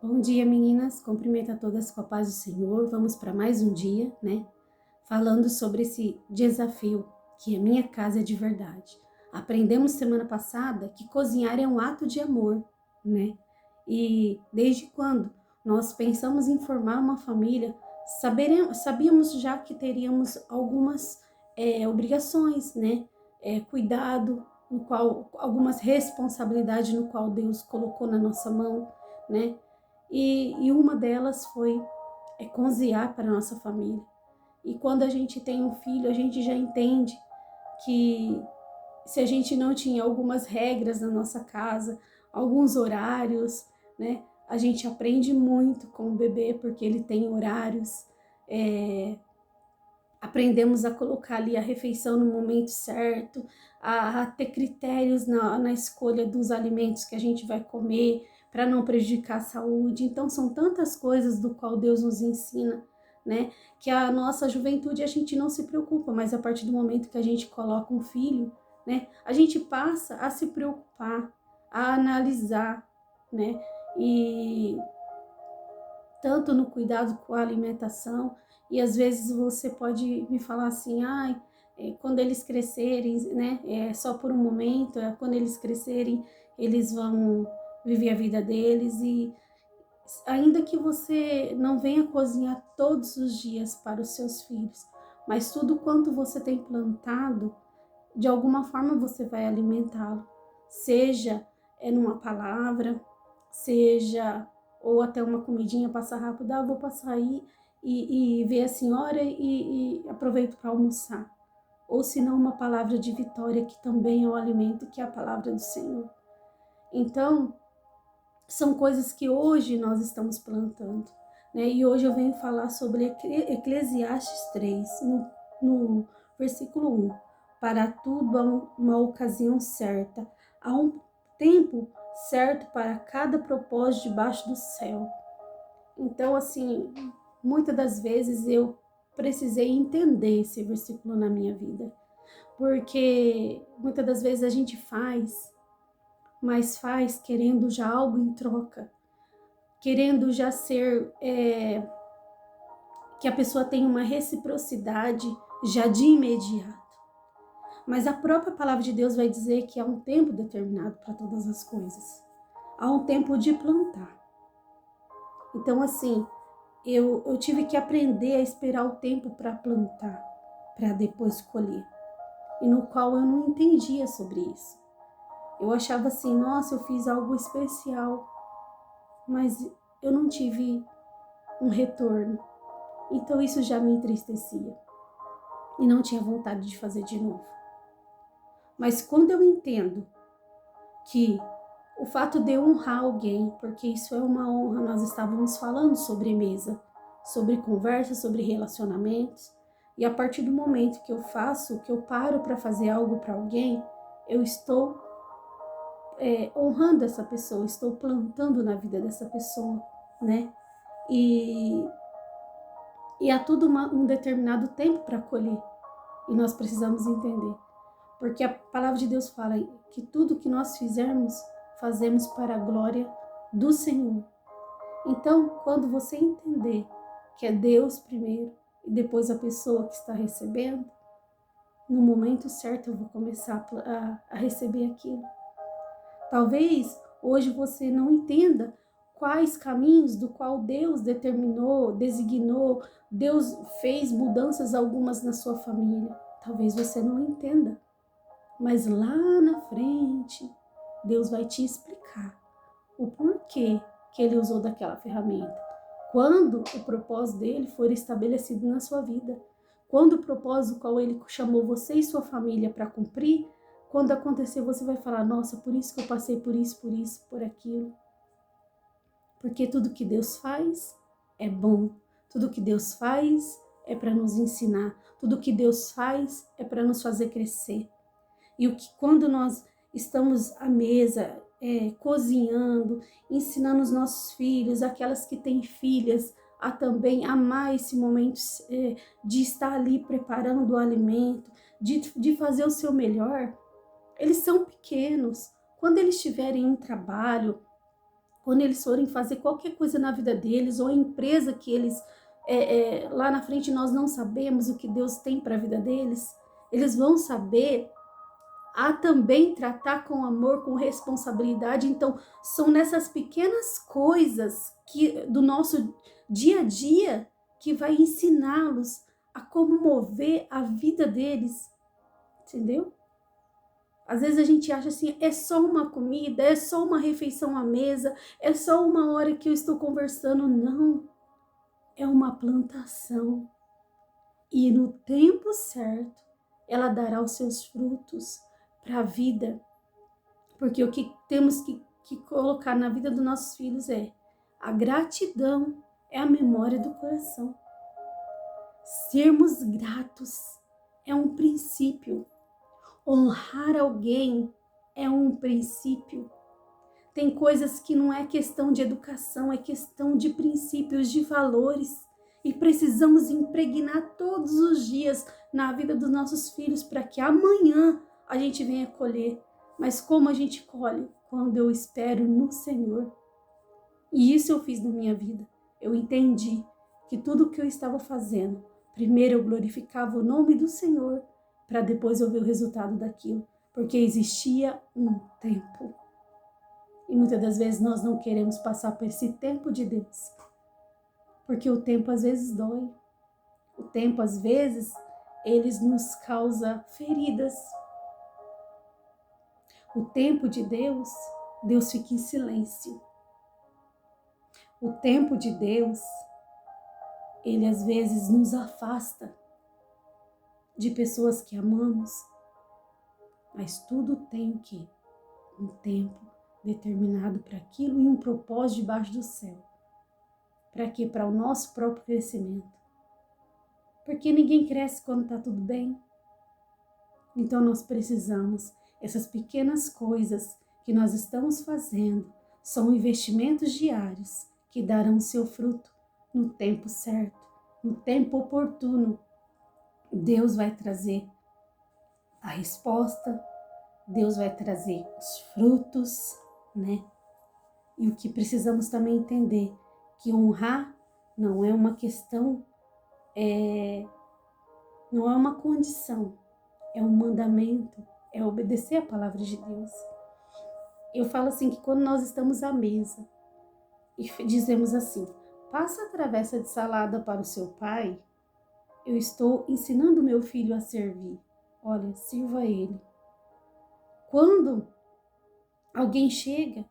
Bom dia, meninas. Cumprimento a todas com a paz do Senhor. Vamos para mais um dia, né? Falando sobre esse desafio que a minha casa é de verdade. Aprendemos semana passada que cozinhar é um ato de amor, né? E desde quando nós pensamos em formar uma família, sabíamos já que teríamos algumas obrigações, né? Cuidado, no qual algumas responsabilidades no qual Deus colocou na nossa mão, né? E uma delas foi cozinhar para a nossa família. E quando a gente tem um filho, a gente já entende que se a gente não tinha algumas regras na nossa casa, alguns horários, né? A gente aprende muito com o bebê porque ele tem horários. Aprendemos a colocar ali a refeição no momento certo, a ter critérios na escolha dos alimentos que a gente vai comer para não prejudicar a saúde. Então, são tantas coisas do qual Deus nos ensina, né? Que a nossa juventude a gente não se preocupa, mas a partir do momento que a gente coloca um filho, né? A gente passa a se preocupar, a analisar, né? E tanto no cuidado com a alimentação, e às vezes você pode me falar assim, ai, quando eles crescerem, né, é só por um momento, quando eles crescerem, eles vão viver a vida deles, e ainda que você não venha cozinhar todos os dias para os seus filhos, mas tudo quanto você tem plantado, de alguma forma você vai alimentá-lo, seja numa palavra, seja ou até uma comidinha, passar rápido, vou passar aí e ver a senhora e aproveito para almoçar. Ou se não, uma palavra de vitória, que também é um alimento, que é a palavra do Senhor. Então, são coisas que hoje nós estamos plantando, né? E hoje eu venho falar sobre Eclesiastes 3, no versículo 1. Para tudo há uma ocasião certa, há um tempo certo para cada propósito debaixo do céu. Então, assim, muitas das vezes eu precisei entender esse versículo na minha vida, porque muitas das vezes a gente mas faz querendo já algo em troca, querendo já ser, que a pessoa tenha uma reciprocidade já de imediato. Mas a própria palavra de Deus vai dizer que há um tempo determinado para todas as coisas. Há um tempo de plantar. Então, assim, eu tive que aprender a esperar o tempo para plantar, para depois colher. E no qual eu não entendia sobre isso. Eu achava assim, nossa, eu fiz algo especial, mas eu não tive um retorno. Então isso já me entristecia e não tinha vontade de fazer de novo. Mas quando eu entendo que o fato de eu honrar alguém, porque isso é uma honra, nós estávamos falando sobre mesa, sobre conversa, sobre relacionamentos, e a partir do momento que eu faço, que eu paro para fazer algo para alguém, eu estou honrando essa pessoa, estou plantando na vida dessa pessoa, né? E há tudo um determinado tempo para colher. E nós precisamos entender. Porque a palavra de Deus fala que tudo que nós fizermos, fazemos para a glória do Senhor. Então, quando você entender que é Deus primeiro e depois a pessoa que está recebendo, no momento certo eu vou começar a receber aquilo. Talvez hoje você não entenda quais caminhos do qual Deus determinou, designou, Deus fez mudanças algumas na sua família. Talvez você não entenda, mas lá na frente Deus vai te explicar o porquê que Ele usou daquela ferramenta. Quando o propósito dele for estabelecido na sua vida, quando o propósito qual Ele chamou você e sua família para cumprir, quando acontecer, você vai falar, nossa, por isso que eu passei por isso, por aquilo. Porque tudo que Deus faz é bom. Tudo que Deus faz é para nos ensinar. Tudo que Deus faz é para nos fazer crescer. E o que quando nós estamos à mesa, cozinhando, ensinando os nossos filhos, aquelas que têm filhas, a também amar esse momento de estar ali preparando o alimento, de fazer o seu melhor. Eles são pequenos. Quando eles tiverem um trabalho, quando eles forem fazer qualquer coisa na vida deles, ou a empresa que eles, lá na frente nós não sabemos o que Deus tem para a vida deles, eles vão saber a também tratar com amor, com responsabilidade. Então, são nessas pequenas coisas do nosso dia a dia que vai ensiná-los a como mover a vida deles, entendeu? Às vezes a gente acha assim, é só uma comida, é só uma refeição à mesa, é só uma hora que eu estou conversando. Não, é uma plantação. E no tempo certo, ela dará os seus frutos para a vida. Porque o que temos que colocar na vida dos nossos filhos é a gratidão, é a memória do coração. Sermos gratos é um princípio. Honrar alguém é um princípio. Tem coisas que não é questão de educação, é questão de princípios, de valores. E precisamos impregnar todos os dias na vida dos nossos filhos para que amanhã a gente venha colher. Mas como a gente colhe? Quando eu espero no Senhor. E isso eu fiz na minha vida. Eu entendi que tudo o que eu estava fazendo, primeiro eu glorificava o nome do Senhor, para depois eu ver o resultado daquilo, porque existia um tempo. E muitas das vezes nós não queremos passar por esse tempo de Deus, porque o tempo às vezes dói. O tempo às vezes, ele nos causa feridas. O tempo de Deus, Deus fica em silêncio. O tempo de Deus, ele às vezes nos afasta de pessoas que amamos, mas tudo tem o quê? Um tempo determinado para aquilo e um propósito debaixo do céu. Para quê? Para o nosso próprio crescimento. Porque ninguém cresce quando está tudo bem. Então nós precisamos, essas pequenas coisas que nós estamos fazendo, são investimentos diários que darão seu fruto no tempo certo, no tempo oportuno. Deus vai trazer a resposta, Deus vai trazer os frutos, né? E o que precisamos também entender, que honrar não é uma questão, não é uma condição, é um mandamento, é obedecer a palavra de Deus. Eu falo assim que quando nós estamos à mesa e dizemos assim, passa a travessa de salada para o seu pai, eu estou ensinando meu filho a servir. Olha, sirva a ele. Quando alguém chega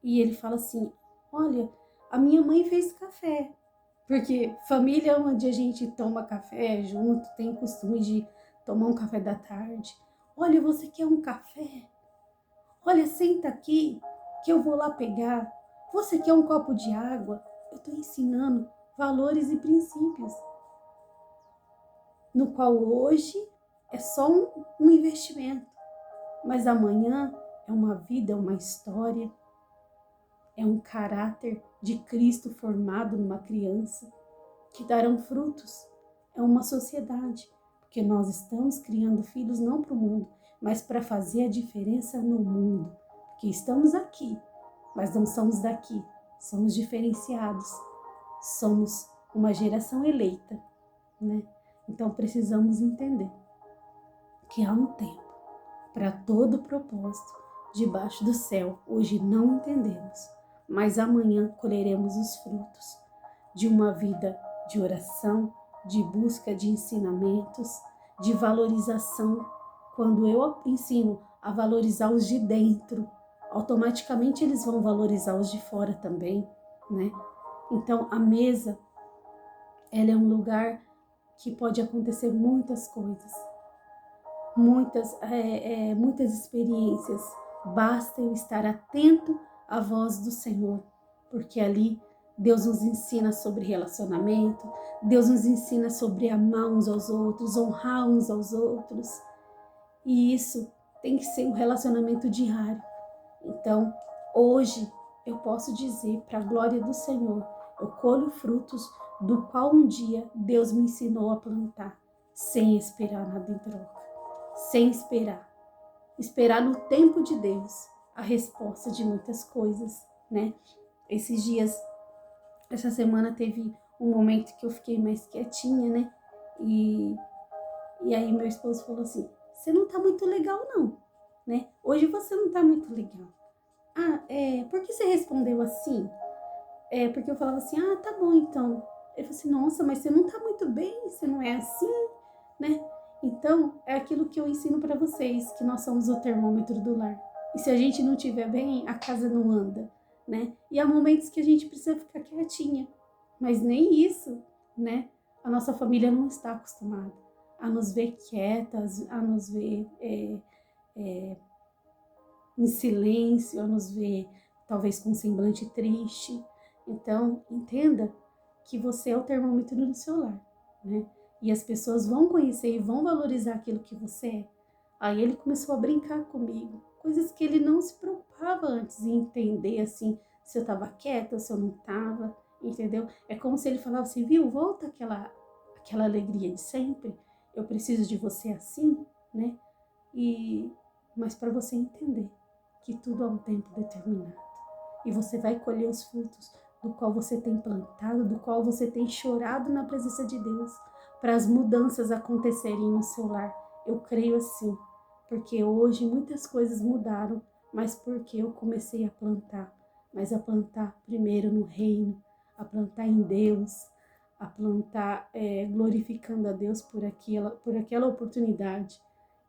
e ele fala assim, olha, a minha mãe fez café. Porque família é onde a gente toma café junto, tem o costume de tomar um café da tarde. Olha, você quer um café? Olha, senta aqui que eu vou lá pegar. Você quer um copo de água? Eu estou ensinando valores e princípios. No qual hoje é só um investimento. Mas amanhã é uma vida, é uma história. É um caráter de Cristo formado numa criança que darão frutos. É uma sociedade, porque nós estamos criando filhos não para o mundo, mas para fazer a diferença no mundo. Porque estamos aqui, mas não somos daqui, somos diferenciados, somos uma geração eleita, né? Então precisamos entender que há um tempo para todo propósito debaixo do céu. Hoje não entendemos, mas amanhã colheremos os frutos de uma vida de oração, de busca de ensinamentos, de valorização. Quando eu ensino a valorizar os de dentro, automaticamente eles vão valorizar os de fora também, né? Então a mesa, ela é um lugar que pode acontecer muitas coisas, muitas experiências. Basta eu estar atento à voz do Senhor, porque ali Deus nos ensina sobre relacionamento, Deus nos ensina sobre amar uns aos outros, honrar uns aos outros. E isso tem que ser um relacionamento diário. Então, hoje eu posso dizer, para a glória do Senhor, eu colho frutos do qual um dia Deus me ensinou a plantar, sem esperar nada em troca, sem esperar. Esperar no tempo de Deus a resposta de muitas coisas, né? Esses dias, essa semana teve um momento que eu fiquei mais quietinha, né? E aí meu esposo falou assim, você não tá muito legal não, né? Hoje você não tá muito legal. Ah, por que você respondeu assim? Porque eu falava assim, ah, tá bom então. Ele falou assim, nossa, mas você não tá muito bem, você não é assim, né? Então, é aquilo que eu ensino para vocês, que nós somos o termômetro do lar. E se a gente não estiver bem, a casa não anda, né? E há momentos que a gente precisa ficar quietinha, mas nem isso, né? A nossa família não está acostumada a nos ver quietas, a nos ver em silêncio, a nos ver talvez com um semblante triste. Então, entenda que você é o termômetro do seu lar, né? E as pessoas vão conhecer e vão valorizar aquilo que você é. Aí ele começou a brincar comigo, coisas que ele não se preocupava antes em entender, assim, se eu estava quieta, se eu não estava, entendeu? É como se ele falava assim, viu, volta aquela alegria de sempre, eu preciso de você assim, né? Mas para você entender que tudo há um tempo determinado. E você vai colher os frutos do qual você tem plantado, do qual você tem chorado na presença de Deus, para as mudanças acontecerem no seu lar. Eu creio assim, porque hoje muitas coisas mudaram, mas porque eu comecei a plantar, mas a plantar primeiro no reino, a plantar em Deus, a plantar glorificando a Deus por aquela oportunidade.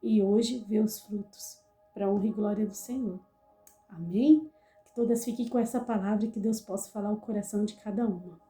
E hoje ver os frutos, para a honra e glória do Senhor. Amém? Que todas fiquem com essa palavra e que Deus possa falar o coração de cada uma.